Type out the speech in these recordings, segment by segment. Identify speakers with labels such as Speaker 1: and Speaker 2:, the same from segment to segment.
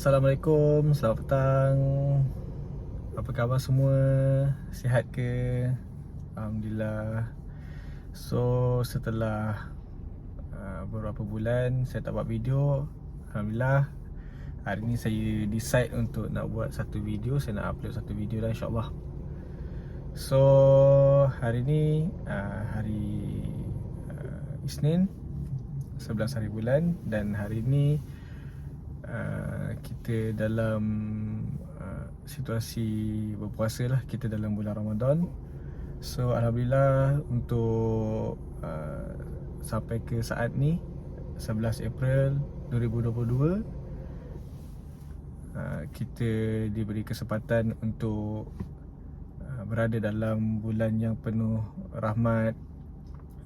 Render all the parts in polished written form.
Speaker 1: Assalamualaikum, selamat petang. Apa khabar semua? Sihat ke? Alhamdulillah. So, setelah beberapa bulan saya tak buat video, Alhamdulillah hari ni saya decide untuk nak buat satu video. Saya nak upload satu video lah, insyaAllah. So, hari ni hari Isnin 11 hari bulan. Dan hari ni kita dalam situasi berpuasa lah. Kita dalam bulan Ramadan. So Alhamdulillah untuk sampai ke saat ni 11 April 2022 kita diberi kesempatan untuk berada dalam bulan yang penuh rahmat,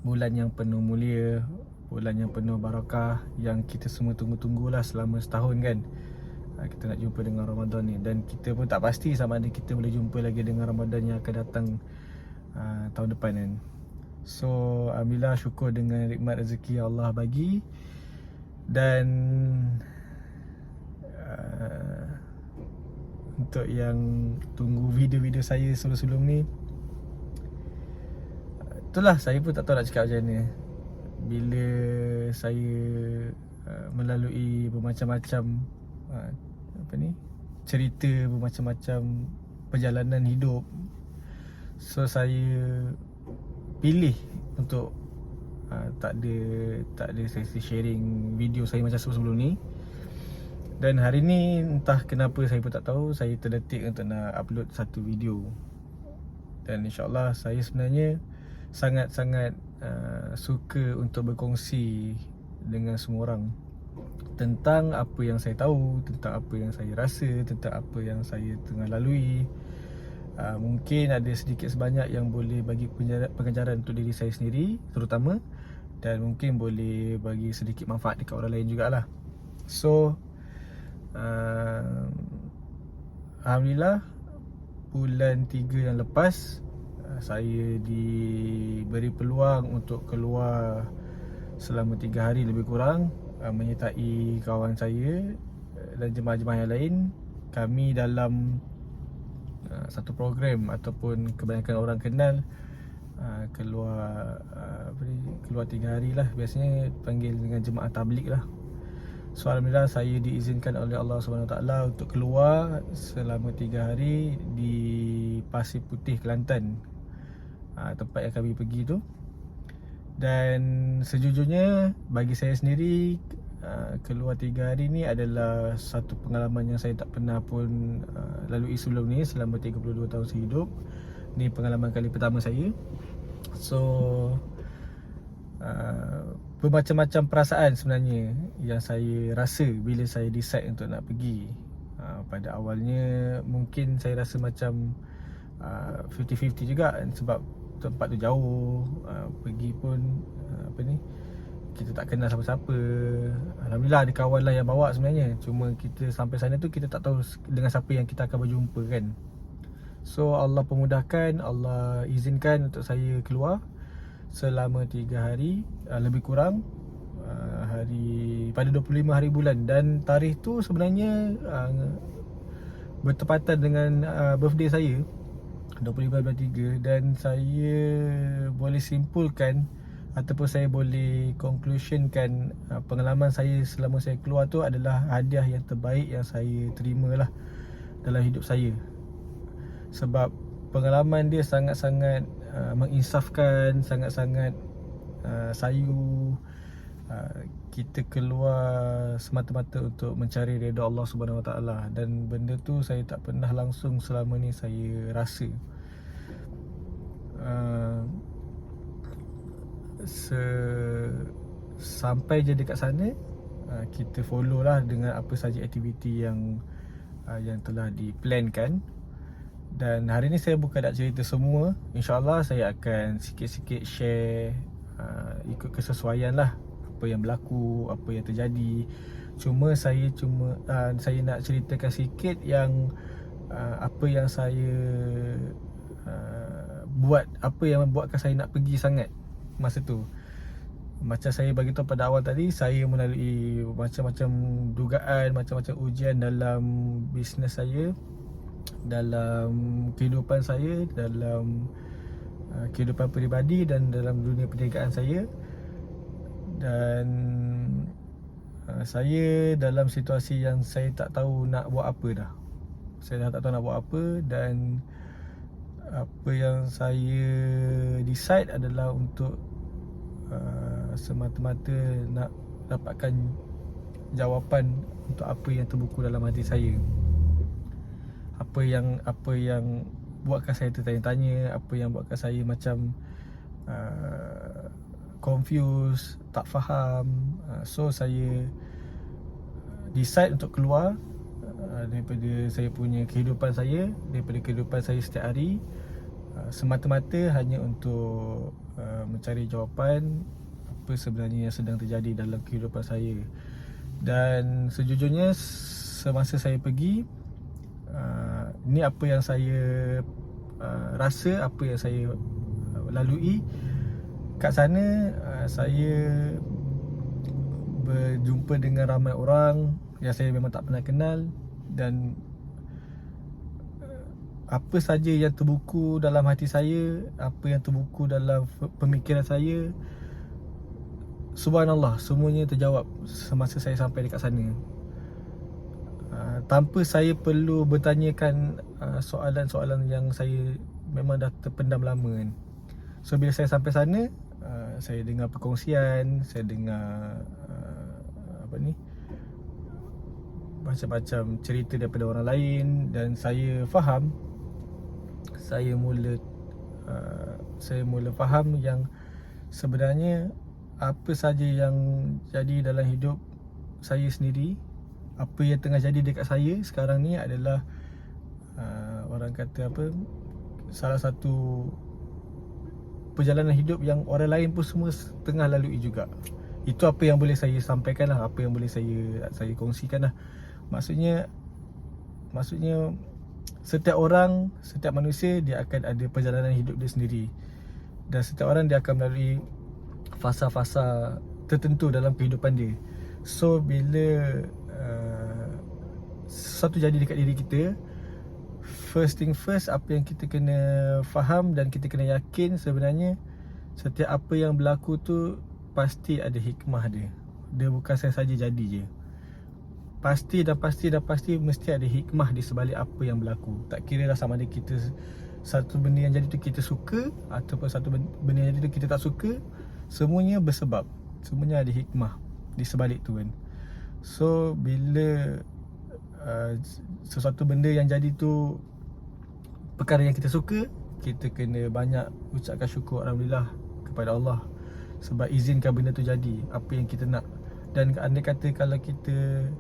Speaker 1: bulan yang penuh mulia, bulan yang penuh barakah, yang kita semua tunggu-tunggulah selama setahun kan. Kita nak jumpa dengan Ramadan ni. Dan kita pun tak pasti sama ada kita boleh jumpa lagi dengan Ramadan yang akan datang tahun depan kan. So Alhamdulillah, syukur dengan nikmat rezeki yang Allah bagi. Dan untuk yang tunggu video-video saya sebelum-sebelum ni, itulah saya pun tak tahu nak cakap macam mana. Bila saya melalui bermacam-macam cerita, bermacam-macam perjalanan hidup, so saya pilih untuk tak ada sesi sharing video saya macam sebelum ni. Dan hari ni entah kenapa saya pun tak tahu, saya terdetik untuk nak upload satu video. Dan insyaAllah saya sebenarnya sangat-sangat suka untuk berkongsi dengan semua orang tentang apa yang saya tahu, tentang apa yang saya rasa, tentang apa yang saya tengah lalui. Mungkin ada sedikit sebanyak yang boleh bagi pengajaran untuk diri saya sendiri terutama, dan mungkin boleh bagi sedikit manfaat dekat orang lain jugalah. So Alhamdulillah, bulan 3 yang lepas saya diberi peluang untuk keluar selama 3 hari lebih kurang, menyertai kawan saya dan jemaah-jemaah yang lain. Kami dalam satu program ataupun kebanyakan orang kenal keluar 3 hari lah. Biasanya panggil dengan jemaah tabligh lah. So Alhamdulillah, saya diizinkan oleh Allah SWT untuk keluar selama 3 hari di Pasir Putih, Kelantan, tempat yang kami pergi tu. Dan sejujurnya bagi saya sendiri, keluar 3 hari ni adalah satu pengalaman yang saya tak pernah pun lalui sebelum ni selama 32 tahun saya hidup. Ni pengalaman kali pertama saya. So bermacam-macam perasaan sebenarnya yang saya rasa bila saya decide untuk nak pergi. Pada awalnya mungkin saya rasa macam 50-50 juga, sebab tempat tu jauh, pergi pun kita tak kenal siapa-siapa. Alhamdulillah ada kawan lah yang bawa sebenarnya. Cuma kita sampai sana tu kita tak tahu dengan siapa yang kita akan berjumpa kan. So Allah pemudahkan, Allah izinkan untuk saya keluar selama 3 hari lebih kurang, pada 25 hari bulan. Dan tarikh tu sebenarnya bertepatan dengan birthday saya, 25 bulan 3. Dan saya boleh simpulkan ataupun saya boleh conclusionkan pengalaman saya selama saya keluar tu adalah hadiah yang terbaik yang saya terima lah dalam hidup saya. Sebab pengalaman dia sangat-sangat menginsafkan, sangat-sangat sayu. Kita keluar semata-mata untuk mencari redha Allah SWT. Dan benda tu saya tak pernah langsung selama ni saya rasa. Sampai je dekat sana, kita follow lah dengan apa saja aktiviti yang telah diplankan. Dan hari ni saya bukan nak cerita semua. InsyaAllah saya akan sikit-sikit share ikut kesesuaian lah apa yang berlaku, apa yang terjadi. Saya nak ceritakan sikit yang apa yang saya buat, apa yang membuatkan saya nak pergi sangat masa tu. Macam saya bagi tahu pada awal tadi, saya melalui macam-macam dugaan, macam-macam ujian dalam bisnes saya, dalam kehidupan saya, dalam kehidupan peribadi dan dalam dunia perniagaan saya. Dan saya dalam situasi yang saya tak tahu nak buat apa dah. Saya dah tak tahu nak buat apa, dan apa yang saya decide adalah untuk semata-mata nak dapatkan jawapan untuk apa yang terbuku dalam hati saya. Apa yang buatkan saya tertanya-tanya, apa yang buatkan saya macam confused, tak faham. So saya decide untuk keluar daripada saya punya kehidupan saya, daripada kehidupan saya setiap hari, semata-mata hanya untuk mencari jawapan apa sebenarnya yang sedang terjadi dalam kehidupan saya. Dan sejujurnya semasa saya pergi, ni apa yang saya rasa, apa yang saya lalui kat sana. Saya berjumpa dengan ramai orang yang saya memang tak pernah kenal, dan apa saja yang terbuku dalam hati saya, apa yang terbuku dalam pemikiran saya, subhanallah, semuanya terjawab semasa saya sampai dekat sana. Tanpa saya perlu bertanyakan soalan-soalan yang saya memang dah terpendam lama kan. So bila saya sampai sana, saya dengar perkongsian, saya dengar macam-macam cerita daripada orang lain, dan saya faham, saya mula faham yang sebenarnya apa saja yang jadi dalam hidup saya sendiri, apa yang tengah jadi dekat saya sekarang ni adalah orang kata apa, salah satu perjalanan hidup yang orang lain pun semua tengah lalui juga. Itu apa yang boleh saya sampaikan lah, apa yang boleh saya kongsikan lah. Maksudnya setiap orang, setiap manusia, dia akan ada perjalanan hidup dia sendiri, dan setiap orang dia akan melalui fasa-fasa tertentu dalam kehidupan dia. So bila sesuatu jadi dekat diri kita, first thing first, apa yang kita kena faham dan kita kena yakin, sebenarnya setiap apa yang berlaku tu pasti ada hikmah dia. Dia bukan saja jadi je. Pasti mesti ada hikmah di sebalik apa yang berlaku. Tak kira lah sama ada kita, satu benda yang jadi tu kita suka, ataupun satu benda yang jadi tu kita tak suka, semuanya bersebab, semuanya ada hikmah di sebalik tu kan. So bila sesuatu benda yang jadi tu perkara yang kita suka, kita kena banyak ucapkan syukur, alhamdulillah kepada Allah sebab izinkan benda tu jadi apa yang kita nak. Dan andai kata kalau kita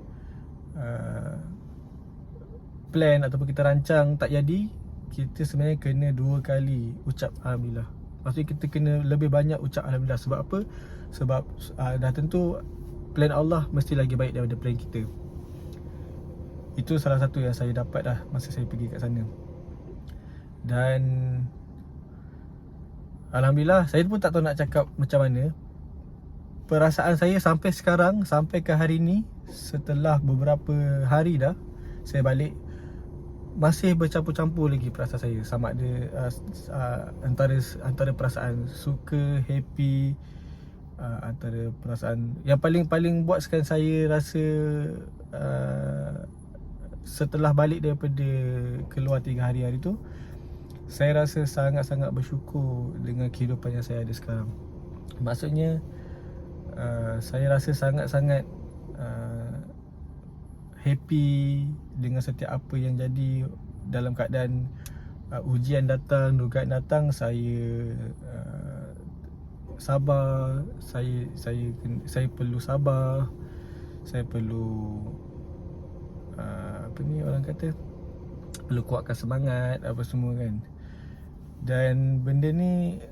Speaker 1: plan ataupun kita rancang tak jadi, kita sebenarnya kena 2 kali ucap alhamdulillah. Maksudnya kita kena lebih banyak ucap alhamdulillah. Sebab apa? Sebab dah tentu plan Allah mesti lagi baik daripada plan kita. Itu salah satu yang saya dapat dah masa saya pergi kat sana. Dan alhamdulillah, saya pun tak tahu nak cakap macam mana. Perasaan saya sampai sekarang, sampai ke hari ni, setelah beberapa hari dah saya balik, masih bercampur-campur lagi perasaan saya. Sama ada antara perasaan suka, happy, antara perasaan yang paling buatkan saya rasa setelah balik daripada keluar 3 hari tu, saya rasa sangat-sangat bersyukur dengan kehidupan yang saya ada sekarang. Maksudnya saya rasa sangat-sangat happy dengan setiap apa yang jadi. Dalam keadaan ujian datang, dugaan datang, saya sabar. Saya perlu sabar. Saya perlu orang kata, perlu kuatkan semangat apa semua kan. Dan benda ni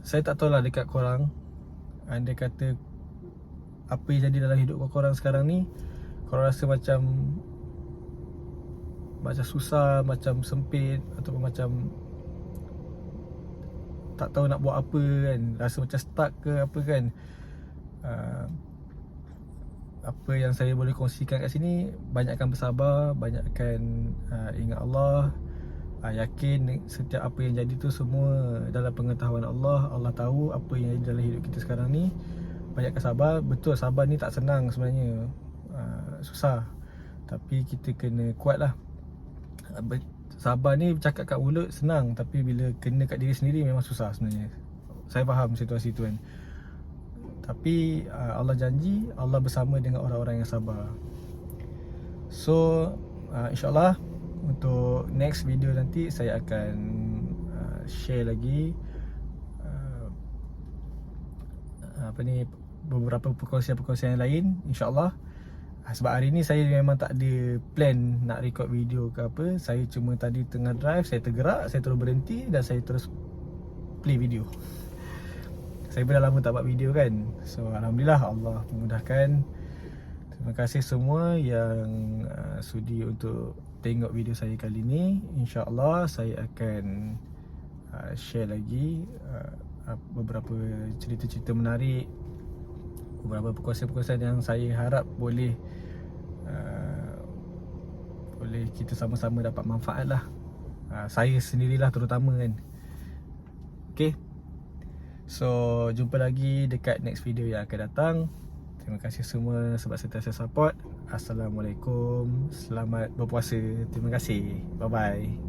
Speaker 1: saya tak tahulah dekat korang, andai kata apa yang jadi dalam hidup korang sekarang ni, korang rasa macam susah, macam sempit, ataupun macam tak tahu nak buat apa kan, rasa macam stuck ke apa kan. Apa yang saya boleh kongsikan kat sini, banyakkan bersabar, banyakkan ingat Allah, yakin setiap apa yang jadi tu semua dalam pengetahuan Allah. Allah tahu apa yang jadi dalam hidup kita sekarang ni. Banyakkan sabar. Betul, sabar ni tak senang sebenarnya, susah, tapi kita kena kuat lah. Sabar ni bercakap kat mulut senang, tapi bila kena kat diri sendiri memang susah sebenarnya. Saya faham situasi tu kan, tapi Allah janji Allah bersama dengan orang-orang yang sabar. So InsyaAllah untuk next video nanti saya akan share lagi beberapa perkongsian-perkongsian yang lain, InsyaAllah. Sebab hari ni saya memang tak ada plan nak record video ke apa. Saya cuma tadi tengah drive, saya tergerak, saya terus berhenti dan saya terus play video. Saya pun dah lama tak buat video kan. So Alhamdulillah, Allah memudahkan. Terima kasih semua yang sudi untuk tengok video saya kali ni. InsyaAllah saya akan share lagi beberapa cerita-cerita menarik, beberapa perkongsian-perkongsian yang saya harap boleh kita sama-sama dapat manfaat lah. Saya sendirilah terutama kan. Okay, so jumpa lagi dekat next video yang akan datang. Terima kasih semua sebab sentiasa support. Assalamualaikum, selamat berpuasa. Terima kasih, bye bye.